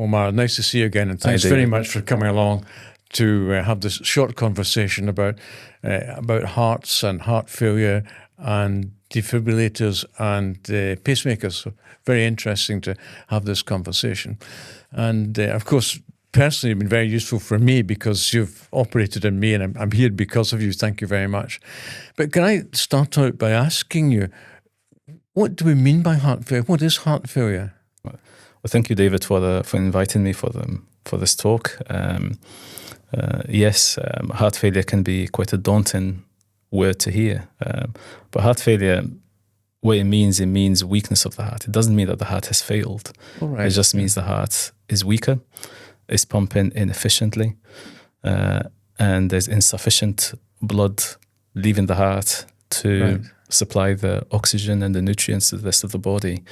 Omar, nice to see you again, and thanks very much for coming along to have this short conversation about hearts and heart failure and defibrillators and pacemakers. So very interesting to have this conversation. And of course, personally, it's been very useful for me because you've operated on me, and I'm here because of you. Thank you very much. But can I start out by asking you, what do we mean by heart failure? What is heart failure? Well, thank you, David, for inviting me for this talk. Yes, heart failure can be quite a daunting word to hear. But heart failure, what it means weakness of the heart. It doesn't mean that the heart has failed. Right. It just means the heart is weaker, is pumping inefficiently, and there's insufficient blood leaving the heart to supply the oxygen and the nutrients to the rest of the body.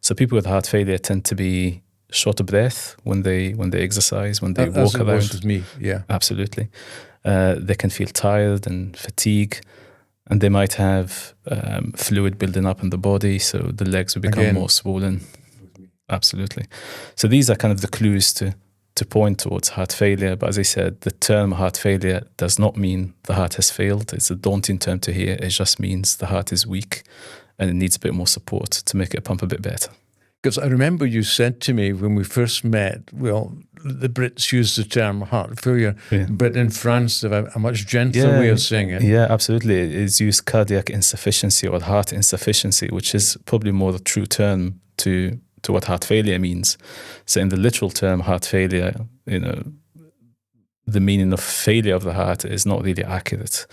So people with heart failure tend to be short of breath when they exercise, when they walk around. Was with me, yeah. Absolutely. They can feel tired and fatigue, and they might have fluid building up in the body, so the legs will become more swollen. Absolutely. So these are kind of the clues to point towards heart failure. But as I said, the term heart failure does not mean the heart has failed. It's a daunting term to hear. It just means the heart is weak and it needs a bit more support to make it pump a bit better. Because I remember you said to me when we first met, well, the Brits use the term heart failure, but in France they have a much gentler way of saying it. Yeah, absolutely. It's used cardiac insufficiency or heart insufficiency, which is probably more the true term to what heart failure means. So in the literal term, heart failure, the meaning of failure of the heart is not really accurate,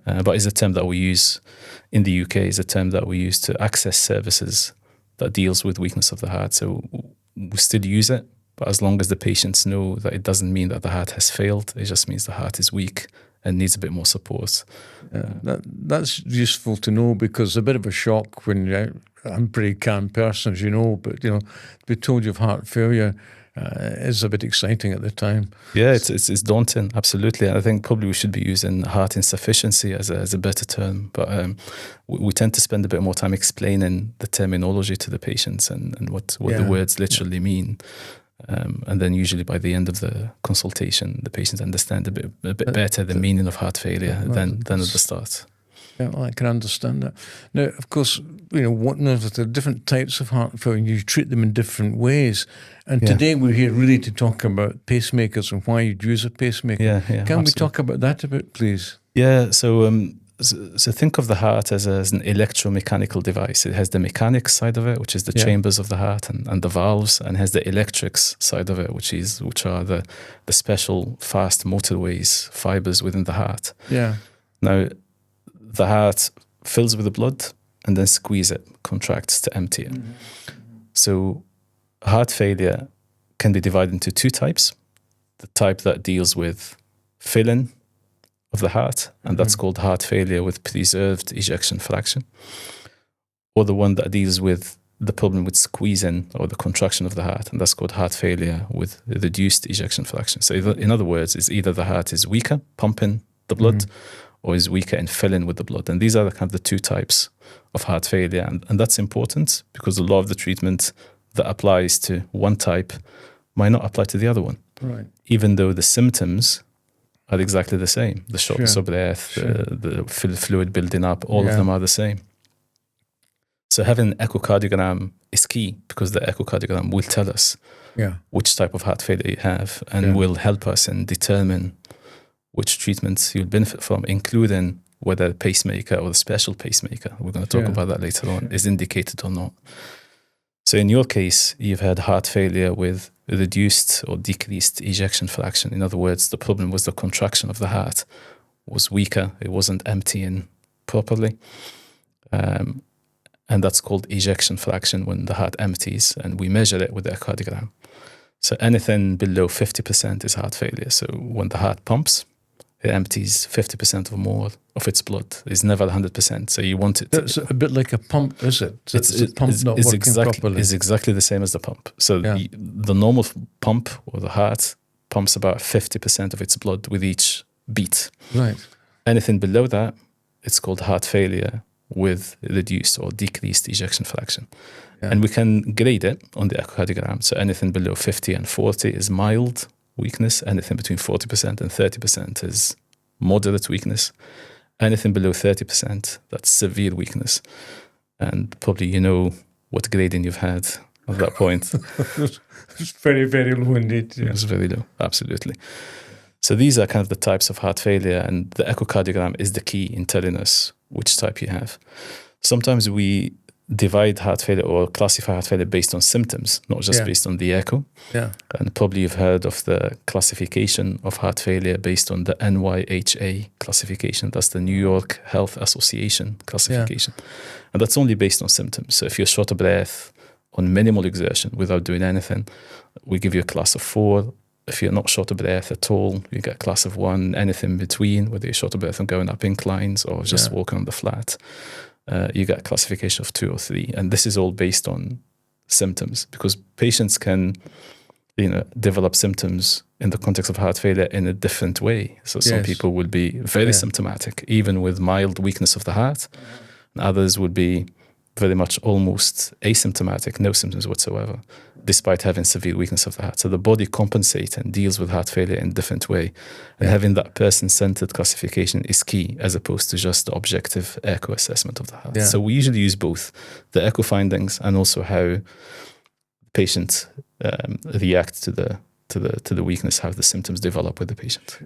but it's a term that we use in the UK, is a term that we use to access services that deals with weakness of the heart. So we still use it, but as long as the patients know that it doesn't mean that the heart has failed, it just means the heart is weak and needs a bit more support. That's useful to know, because a bit of a shock when I'm a pretty calm person, as you know, but to be told you have heart failure is a bit exciting at the time. Yeah, it's daunting, absolutely. I think probably we should be using heart insufficiency as a better term, but we tend to spend a bit more time explaining the terminology to the patients and what the words literally mean. And then usually by the end of the consultation, the patients understand a bit better the meaning of heart failure than at the start. Yeah, well, I can understand that. Now, of course, there are different types of heart failure. You treat them in different ways. And today we're here really to talk about pacemakers and why you'd use a pacemaker. Can we talk about that a bit, please? Yeah, so think of the heart as an electromechanical device. It has the mechanics side of it, which is the chambers of the heart and the valves, and has the electrics side of it, which are the special fast motorways, fibers within the heart. Yeah. Now, the heart fills with the blood and then squeeze it, contracts to empty it. Mm-hmm. So heart failure can be divided into two types. The type that deals with filling of the heart, and that's called heart failure with preserved ejection fraction, or the one that deals with the problem with squeezing or the contraction of the heart, and that's called heart failure with reduced ejection fraction. So in other words, it's either the heart is weaker, pumping the blood, or is weaker in filling with the blood. And these are the two types of heart failure. And that's important because a lot of the treatment that applies to one type might not apply to the other one. Right. Even though the symptoms are exactly the same. The shortness of breath, the fluid building up, all of them are the same. So having an echocardiogram is key, because the echocardiogram will tell us which type of heart failure you have, and will help us in determine which treatments you'll benefit from, including whether a pacemaker or a special pacemaker, we're going to talk about that later on, is indicated or not. So in your case, you've had heart failure with reduced or decreased ejection fraction. In other words, the problem was the contraction of the heart was weaker. It wasn't emptying properly. And that's called ejection fraction when the heart empties, and we measure it with the echocardiogram. So anything below 50% is heart failure. So when the heart pumps, it empties 50% or more of its blood. It's never 100%. So you want it to... It's a bit like a pump, is it? It's a pump not working properly. It's exactly the same as the pump. So the normal pump, or the heart, pumps about 50% of its blood with each beat. Right. Anything below that, it's called heart failure with reduced or decreased ejection fraction. And we can grade it on the echocardiogram. So anything below 50 and 40 is mild weakness. Anything between 40% and 30% is moderate weakness. Anything below 30%, that's severe weakness. And probably you know what grading you've had at that point. It's very, very low indeed. Yeah. It's very low, absolutely. So these are kind of the types of heart failure, and the echocardiogram is the key in telling us which type you have. Sometimes we divide heart failure or classify heart failure based on symptoms, not just based on the echo. Yeah. And probably you've heard of the classification of heart failure based on the NYHA classification. That's the New York Health Association classification. And that's only based on symptoms. So if you're short of breath on minimal exertion without doing anything, we give you a class of 4. If you're not short of breath at all, you get a class of 1. Anything between, whether you're short of breath and going up inclines or just walking on the flat, you get a classification of 2 or 3. And this is all based on symptoms, because patients can, develop symptoms in the context of heart failure in a different way. So some people will be very symptomatic, even with mild weakness of the heart. And others would be very much almost asymptomatic, no symptoms whatsoever, despite having severe weakness of the heart. So the body compensates and deals with heart failure in a different way. And having that person-centered classification is key, as opposed to just the objective echo assessment of the heart. So we usually use both the echo findings and also how patients react to the weakness, how the symptoms develop with the patient.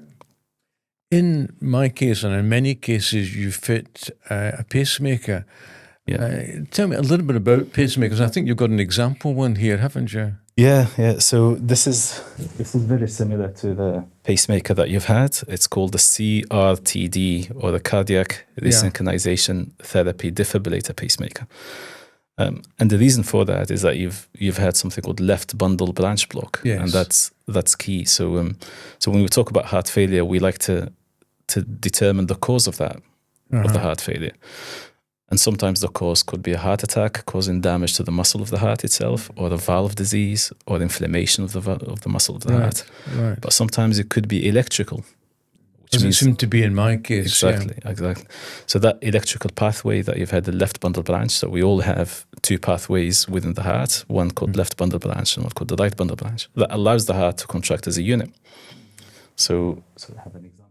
In my case, and in many cases, you fit a pacemaker. Tell me a little bit about pacemakers. I think you've got an example one here, haven't you? Yeah. So this is very similar to the pacemaker that you've had. It's called the CRTD, or the Cardiac Resynchronization Therapy Defibrillator Pacemaker. And the reason for that is that you've had something called left bundle branch block, and that's key. So when we talk about heart failure, we like to determine the cause of that, of the heart failure. And sometimes the cause could be a heart attack causing damage to the muscle of the heart itself, or a valve disease, or inflammation of the muscle of the heart. Right. But sometimes it could be electrical. Which it seemed to be in my case. Exactly. So that electrical pathway that you've had, the left bundle branch, so we all have 2 pathways within the heart, one called left bundle branch and one called the right bundle branch, that allows the heart to contract as a unit. So I have an example.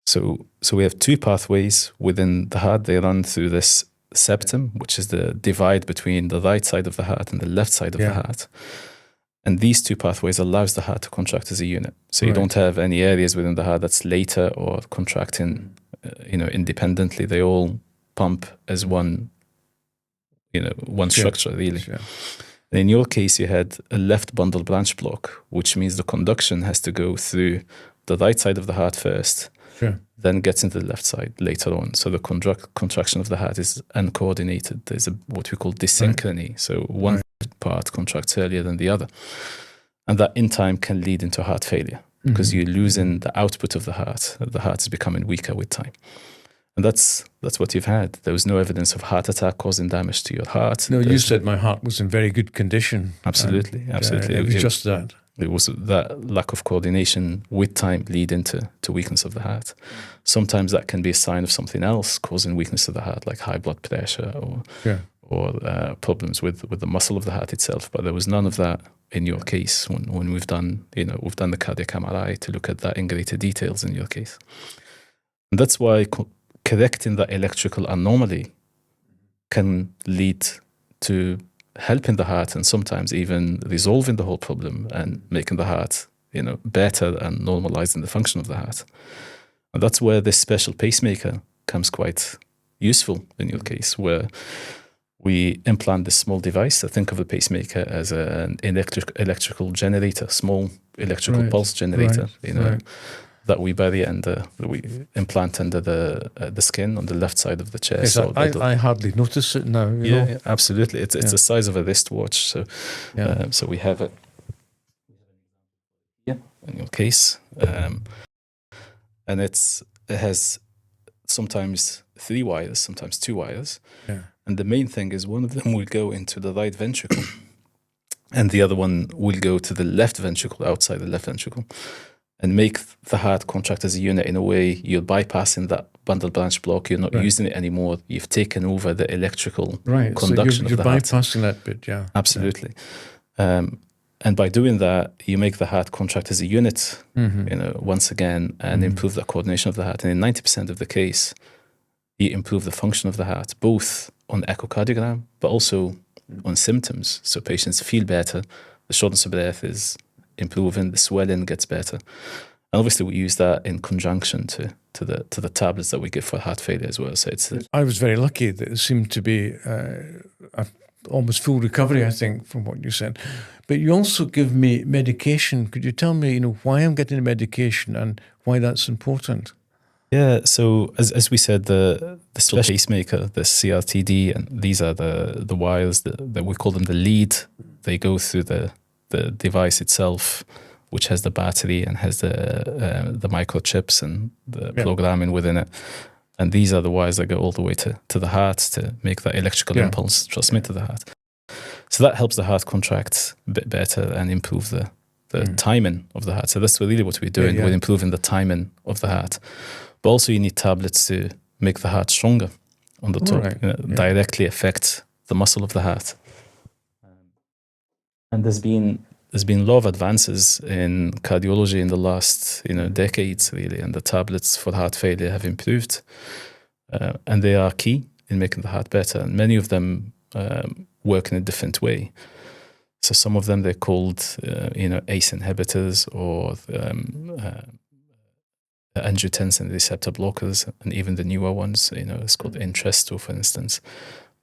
So we have 2 pathways within the heart. They run through this septum, which is the divide between the right side of the heart and the left side of the heart. And these 2 pathways allows the heart to contract as a unit. So you don't have any areas within the heart that's later or contracting, independently. They all pump as one structure, really. And in your case, you had a left bundle branch block, which means the conduction has to go through the right side of the heart first, then gets into the left side later on. So the contraction of the heart is uncoordinated. There's what we call dysynchrony. So one part contracts earlier than the other. And that in time can lead into heart failure, because you're losing the output of the heart. The heart is becoming weaker with time. And that's what you've had. There was no evidence of heart attack causing damage to your heart. No, you said my heart was in very good condition. Absolutely. It was just that. It was that lack of coordination with time lead into weakness of the heart. Sometimes that can be a sign of something else causing weakness of the heart, like high blood pressure or problems with the muscle of the heart itself. But there was none of that in your case when we've done the cardiac MRI to look at that in greater details in your case. And that's why correcting that electrical anomaly can lead to helping the heart, and sometimes even resolving the whole problem and making the heart, better and normalizing the function of the heart. And that's where this special pacemaker comes quite useful in your case, where we implant this small device. So think of the pacemaker as an electrical generator, small electrical pulse generator, that we bury and we implant under the skin on the left side of the chest. Yes, I hardly notice it now. Yeah, absolutely. It's the size of a wristwatch. So so we have it in your case, and it has sometimes 3 wires, sometimes 2 wires, and the main thing is one of them will go into the right ventricle, and the other one will go to the left ventricle, outside the left ventricle. and make the heart contract as a unit. In a way, you're bypassing that bundle branch block. You're not using it anymore. You've taken over the electrical conduction so you're of the heart. bypassing that bit, yeah. Absolutely. Yeah. And by doing that, you make the heart contract as a unit, once again, and improve the coordination of the heart. And in 90% of the case, you improve the function of the heart, both on echocardiogram, but also on symptoms. So patients feel better, the shortness of breath is improving, the swelling gets better. And obviously we use that in conjunction to the tablets that we give for heart failure as well. So I was very lucky that it seemed to be almost full recovery, I think, from what you said. But you also give me medication. Could you tell me, why I'm getting the medication and why that's important? Yeah, so as we said, the special pacemaker, the CRT-D, and these are the wires that we call them the lead. They go through the device itself, which has the battery and has the microchips and the programming within it. And these are the wires that go all the way to the heart to make that electrical impulse transmit to the heart. So that helps the heart contract a bit better and improve the timing of the heart. So that's really what we're doing. We're improving the timing of the heart. But also you need tablets to make the heart stronger on the top, directly affect the muscle of the heart. And there's been a lot of advances in cardiology in the last decades, really, and the tablets for heart failure have improved. And they are key in making the heart better. And many of them work in a different way. So some of them, they're called ACE inhibitors or angiotensin receptor blockers, and even the newer ones, it's called Entresto, for instance.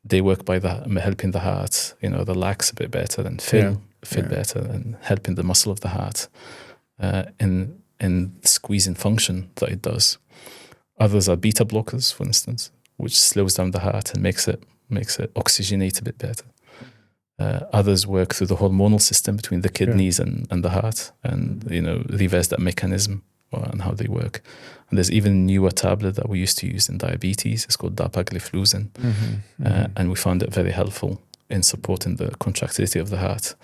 They work by helping the heart, relax a bit better and feel better, and helping the muscle of the heart in the squeezing function that it does. Others are beta blockers, for instance, which slows down the heart and makes it oxygenate a bit better. Others work through the hormonal system between the kidneys and the heart, and reverse that mechanism and how they work. And there's even a newer tablet that we used to use in diabetes. It's called dapagliflozin, and we found it very helpful in supporting the contractility of the heart.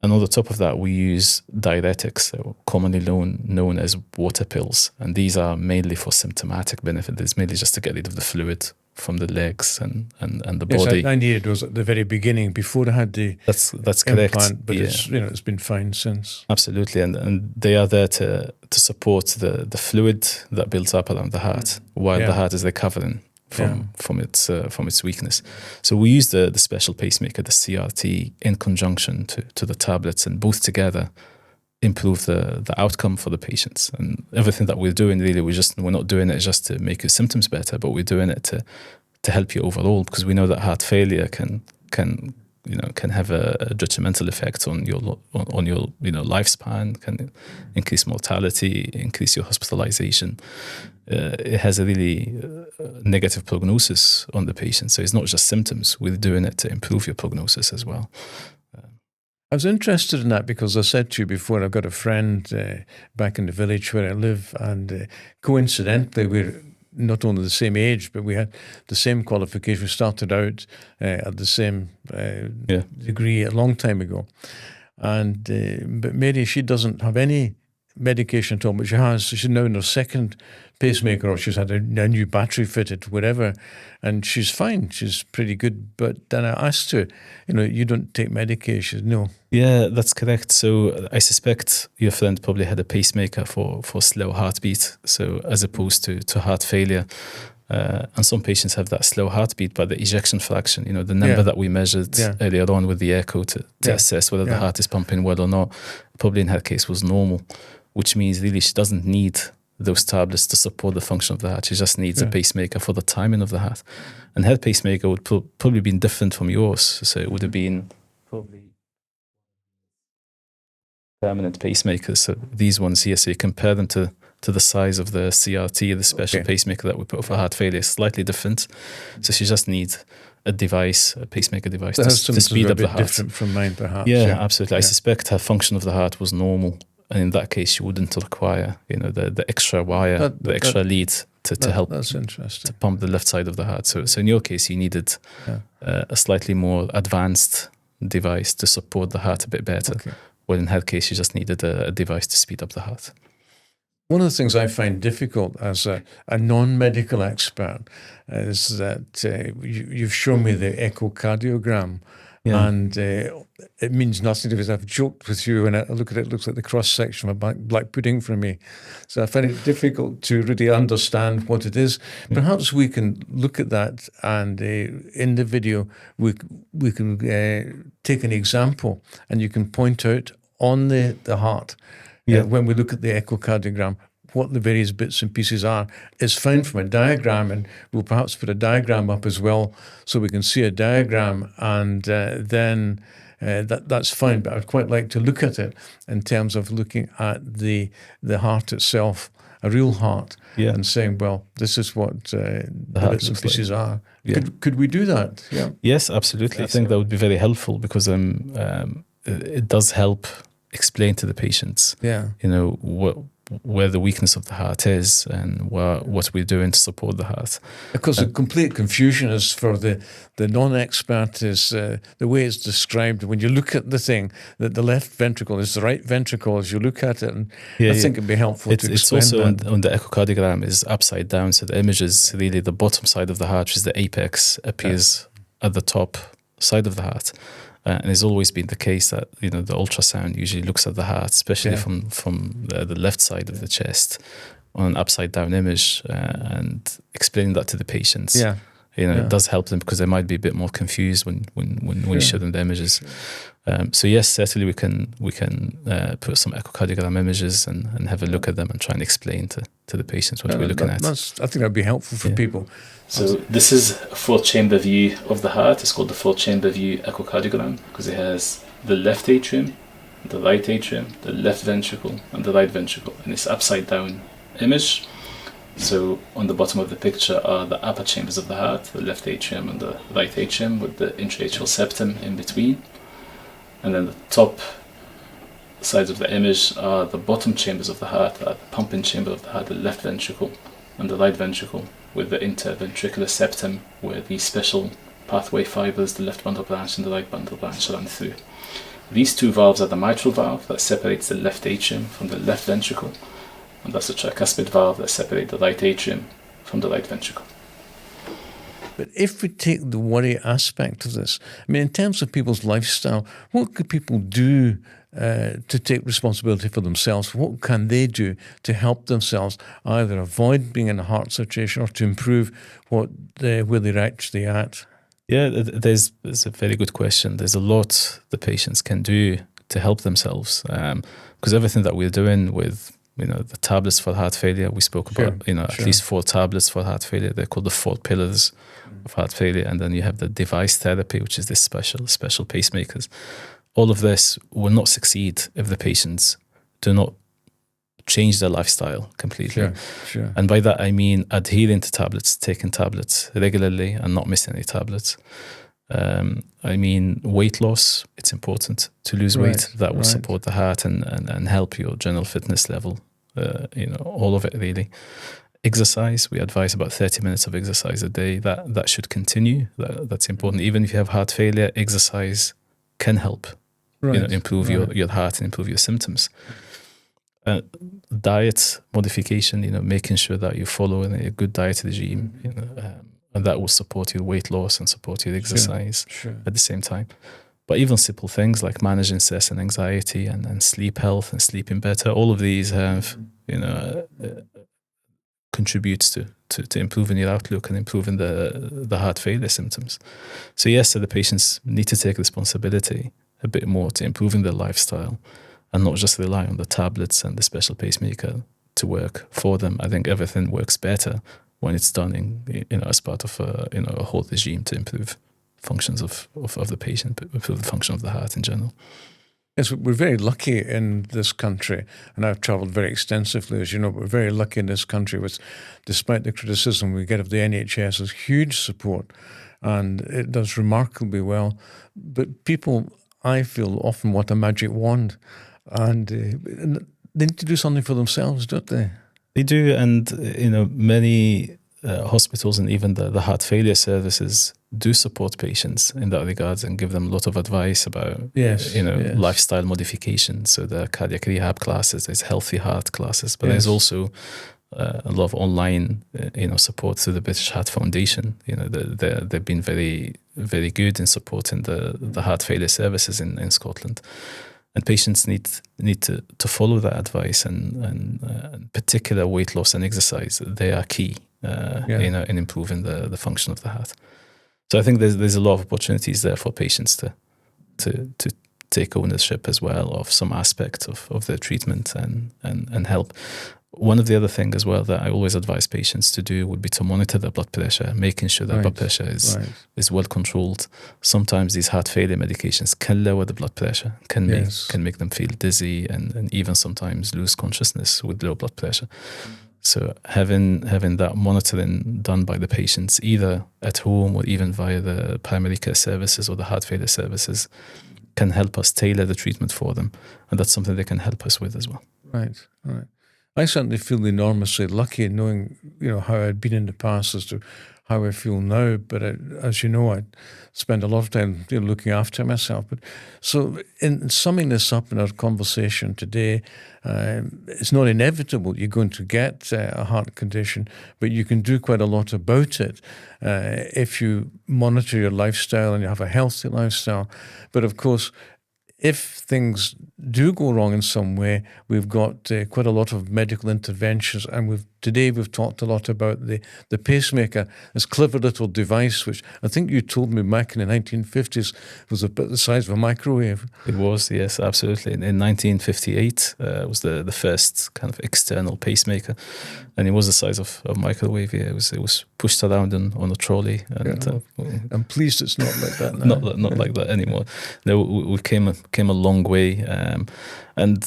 And on the top of that, we use diuretics, so commonly known as water pills. And these are mainly for symptomatic benefit. It's mainly just to get rid of the fluid from the legs and the body. Yes, I needed those at the very beginning before I had the that's implant, correct. But it's been fine since. Absolutely, and they are there to support the fluid that builds up around the heart while the heart is recovering from its weakness. So we use the special pacemaker, the CRT, in conjunction to the tablets, and both together improve the outcome for the patients. And everything that we're doing, really, we're not doing it just to make your symptoms better, but we're doing it to help you overall, because we know that heart failure can have a detrimental effect on your lifespan, can increase mortality, increase your hospitalization. It has a really negative prognosis on the patient. So it's not just symptoms. We're doing it to improve your prognosis as well. I was interested in that because I said to you before, I've got a friend back in the village where I live, and coincidentally, we're not only the same age, but we had the same qualification. We started out at the same degree a long time ago. And but Mary, she doesn't have any medication at all, but she's now in her second pacemaker, or she's had a new battery fitted, whatever, and she's fine. She's pretty good. But then I asked her, you don't take medication? No. Yeah, that's correct. So I suspect your friend probably had a pacemaker for slow heartbeat, so as opposed to heart failure. And some patients have that slow heartbeat, but the ejection fraction, the number that we measured earlier on with the echo to assess whether the heart is pumping well or not, probably in her case was normal, which means really she doesn't need those tablets to support the function of the heart. She just needs a pacemaker for the timing of the heart. And her pacemaker would probably been different from yours. So it would have been probably permanent pacemakers. So these ones here, so you compare them to the size of the CRT, the special pacemaker that we put for heart failure, slightly different. So she just needs a pacemaker device to speed up the heart. Different from mine, perhaps. Yeah, absolutely. I suspect her function of the heart was normal. And in that case, you wouldn't require, the extra wire, the extra lead to help to pump the left side of the heart. So in your case, you needed a slightly more advanced device to support the heart a bit better. Okay. Well, in her case, she just needed a device to speed up the heart. One of the things I find difficult as a non-medical expert is that you've shown me the echocardiogram, and it means nothing to me. I've joked with you when I look at it, it looks like the cross-section of a black pudding for me. So I find it difficult to really understand what it is. Perhaps we can look at that, and in the video, we can take an example, and you can point out on the heart, when we look at the echocardiogram, what the various bits and pieces are, is found from a diagram, and we'll perhaps put a diagram up as well so we can see a diagram, and then that's fine. But I'd quite like to look at it in terms of looking at the heart itself, a real heart, and saying, well, this is what the bits and pieces are. Yeah. Could we do that? Yeah. Yes, absolutely. I think that would be very helpful, because it does help explain to the patients, where the weakness of the heart is and what we're doing to support the heart. Because the complete confusion is for the non-expert is the way it's described. When you look at the thing, that the left ventricle is the right ventricle as you look at it, and I think it'd be helpful to explain it's also that. on the echocardiogram is upside down, so the image is really the bottom side of the heart, which is the apex, appears at the top side of the heart. And it's always been the case that the ultrasound usually looks at the heart, especially from the left side of the chest, on an upside down image, and explaining that to the patients. It does help them, because they might be a bit more confused when you show them the images. So yes, certainly we can put some echocardiogram images and have a look at them and try and explain to the patients what we're looking at. I think that'd be helpful for people. So this is a 4-chamber view of the heart. It's called the 4-chamber view echocardiogram, because it has the left atrium, the right atrium, the left ventricle, and the right ventricle, and it's upside down image. So on the bottom of the picture are the upper chambers of the heart, the left atrium and the right atrium, with the intra-atrial septum in between. And then the top sides of the image are the bottom chambers of the heart, the pumping chamber of the heart, the left ventricle and the right ventricle, with the interventricular septum, where the special pathway fibers, the left bundle branch and the right bundle branch, run through. These two valves are the mitral valve that separates the left atrium from the left ventricle, and that's the tricuspid valve that separates the right atrium from the right ventricle. But if we take the worry aspect of this, I mean, in terms of people's lifestyle, what could people do to take responsibility for themselves? What can they do to help themselves either avoid being in a heart situation or to improve where they're actually at? Yeah, there's a very good question. There's a lot the patients can do to help themselves, because everything that we're doing with the tablets for heart failure, we spoke about at least 4 tablets for heart failure. They're called the 4 pillars of heart failure, and then you have the device therapy, which is this special pacemakers. All of this will not succeed if the patients do not change their lifestyle completely. Sure. And by that I mean adhering to tablets, taking tablets regularly and not missing any tablets. I mean weight loss. It's important to lose weight. That will support the heart and help your general fitness level. All of it really. Exercise. We advise about 30 minutes of exercise a day. That should continue. That's important. Even if you have heart failure, exercise can help. Improve your heart and improve your symptoms. Diet modification, making sure that you follow a good diet regime, and that will support your weight loss and support your exercise at the same time. But even simple things like managing stress and anxiety and sleep health and sleeping better, all of these have, contributes to improving your outlook and improving the heart failure symptoms. So yes, the patients need to take responsibility a bit more to improving their lifestyle and not just rely on the tablets and the special pacemaker to work for them. I think everything works better when it's done as part of a whole regime to improve functions of the patient, improve the function of the heart in general. Yes, we're very lucky in this country, and I've travelled very extensively, as you know, but we're very lucky in this country with, despite the criticism we get of the NHS, there's huge support, and it does remarkably well. But people, I feel, often want a magic wand, and they need to do something for themselves, don't they? They do, and many hospitals and even the heart failure services do support patients in that regard and give them a lot of advice about lifestyle modifications. So the cardiac rehab classes, there's healthy heart classes, but there's also a lot of online support through the British Heart Foundation. They've been very, very good in supporting the heart failure services in Scotland. And patients need to follow that advice, and particular weight loss and exercise, they are key in improving the function of the heart. So I think there's a lot of opportunities there for patients to take ownership as well of some aspect of their treatment and help. One of the other things as well that I always advise patients to do would be to monitor their blood pressure, making sure that blood pressure is well controlled. Sometimes these heart failure medications can lower the blood pressure, can make them feel dizzy and even sometimes lose consciousness with low blood pressure. So having that monitoring done by the patients, either at home or even via the primary care services or the heart failure services, can help us tailor the treatment for them. And that's something they can help us with as well. Right. I certainly feel enormously lucky knowing, how I'd been in the past as to how I feel now. But as you know, I spend a lot of time looking after myself. But so in summing this up in our conversation today, it's not inevitable you're going to get a heart condition, but you can do quite a lot about it if you monitor your lifestyle and you have a healthy lifestyle. But of course, if things do go wrong in some way, we've got quite a lot of medical interventions, and today we've talked a lot about the pacemaker, this clever little device, which I think you told me back in the 1950s was about the size of a microwave. It was, yes, absolutely. In 1958, it was the first kind of external pacemaker, and it was the size of a microwave. Yeah, it was pushed around on a trolley. And, I'm pleased it's not like that now. not like that anymore. No, we came a long way, and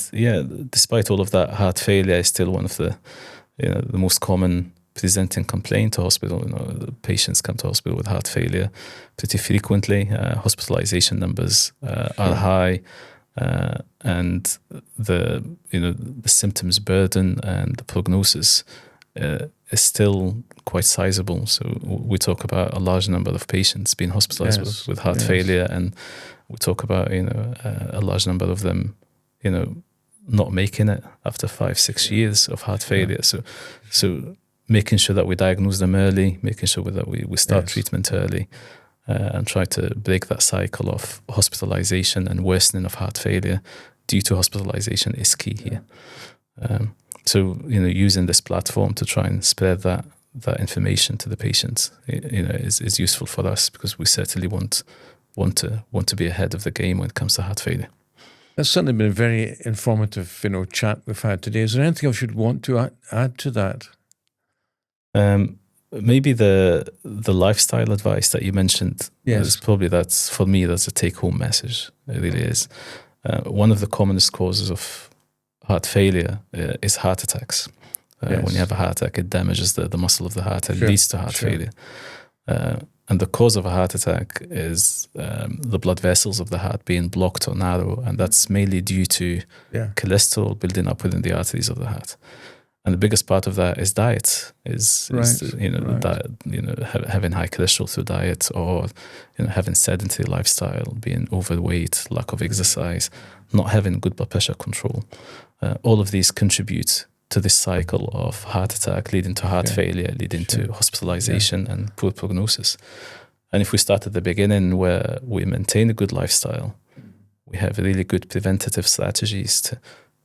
despite all of that, heart failure is still one of the most common presenting complaint to hospital. The patients come to hospital with heart failure pretty frequently. Hospitalization numbers are high, and the symptoms burden and the prognosis is still quite sizable. So we talk about a large number of patients being hospitalized with heart failure, and we talk about a large number of them not making it after 5-6 years of heart failure. So making sure that we diagnose them early, making sure that we start treatment early, and try to break that cycle of hospitalization and worsening of heart failure due to hospitalization is key here. So using this platform to try and spread that information to the patients, is useful for us, because we certainly want to be ahead of the game when it comes to heart failure. That's certainly been a very informative, chat we've had today. Is there anything else you'd want to add to that? Maybe the lifestyle advice that you mentioned. Yes, for me that's a take-home message. It really is. One of the commonest causes of heart failure is heart attacks. When you have a heart attack, it damages the muscle of the heart and leads to heart failure. And the cause of a heart attack is the blood vessels of the heart being blocked or narrow, and that's mainly due to cholesterol building up within the arteries of the heart. And the biggest part of that is diet, having high cholesterol through diet, or having sedentary lifestyle, being overweight, lack of exercise, not having good blood pressure control. All of these contribute to this cycle of heart attack, leading to heart failure, leading to hospitalization and poor prognosis. And if we start at the beginning, where we maintain a good lifestyle, we have really good preventative strategies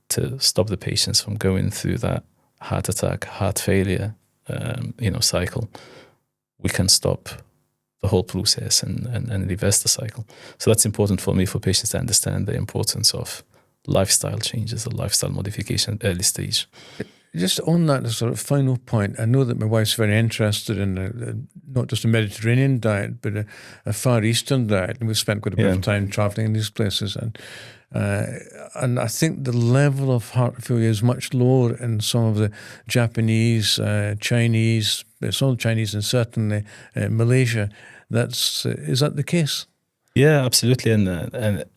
to stop the patients from going through that heart attack, heart failure, cycle, we can stop the whole process and reverse the cycle. So that's important for me, for patients to understand the importance of lifestyle changes, or lifestyle modification at early stage. Just on that sort of final point, I know that my wife's very interested in not just a Mediterranean diet, but a Far Eastern diet, and we've spent quite a bit of time traveling in these places, and I think the level of heart failure is much lower in some of the Japanese, Chinese, some of the Chinese, and certainly Malaysia. Is that the case? Yeah, absolutely, and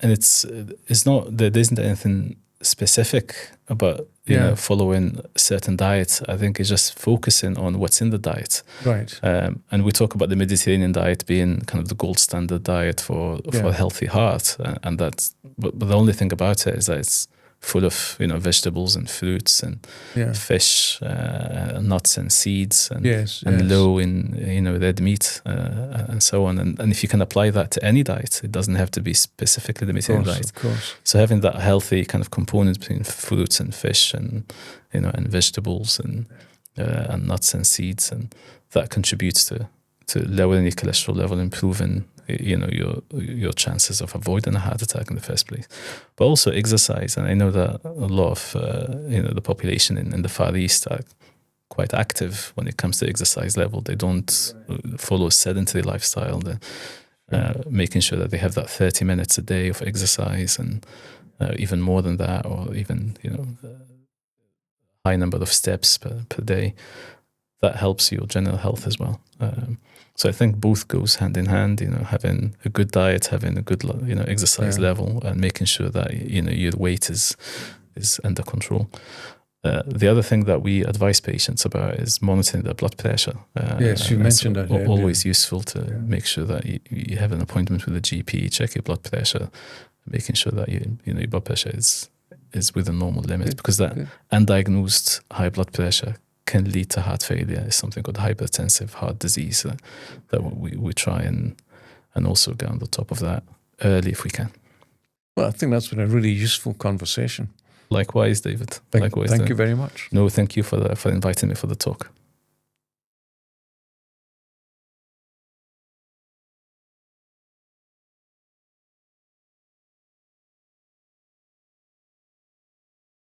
it's not, there isn't anything specific about following certain diets. I think it's just focusing on what's in the diet. Right. And we talk about the Mediterranean diet being kind of the gold standard diet for a healthy heart, and that's. But the only thing about it is that it's full of vegetables and fruits and fish, nuts and seeds, and low in red meat and so on. And if you can apply that to any diet, it doesn't have to be specifically the Mediterranean diet. Of course. So having that healthy kind of component between fruits and fish and and vegetables and nuts and seeds, and that contributes to lowering your cholesterol level, improving your chances of avoiding a heart attack in the first place. But also exercise, and I know that a lot of the population in the Far East are quite active when it comes to exercise level. They don't follow a sedentary lifestyle. They're making sure that they have that 30 minutes a day of exercise, and even more than that, or even high number of steps per day. That helps your general health as well. So I think both goes hand in hand. Having a good diet, having a good exercise level, and making sure that your weight is under control. The other thing that we advise patients about is monitoring their blood pressure. Yes, you mentioned that. Always useful to make sure that you have an appointment with a GP, check your blood pressure, making sure that your blood pressure is within normal limits, because that undiagnosed high blood pressure can lead to heart failure. It's something called hypertensive heart disease that we try and also get on the top of that early if we can. Well, I think that's been a really useful conversation. Likewise, David. Thank you very much. No, thank you for inviting me for the talk.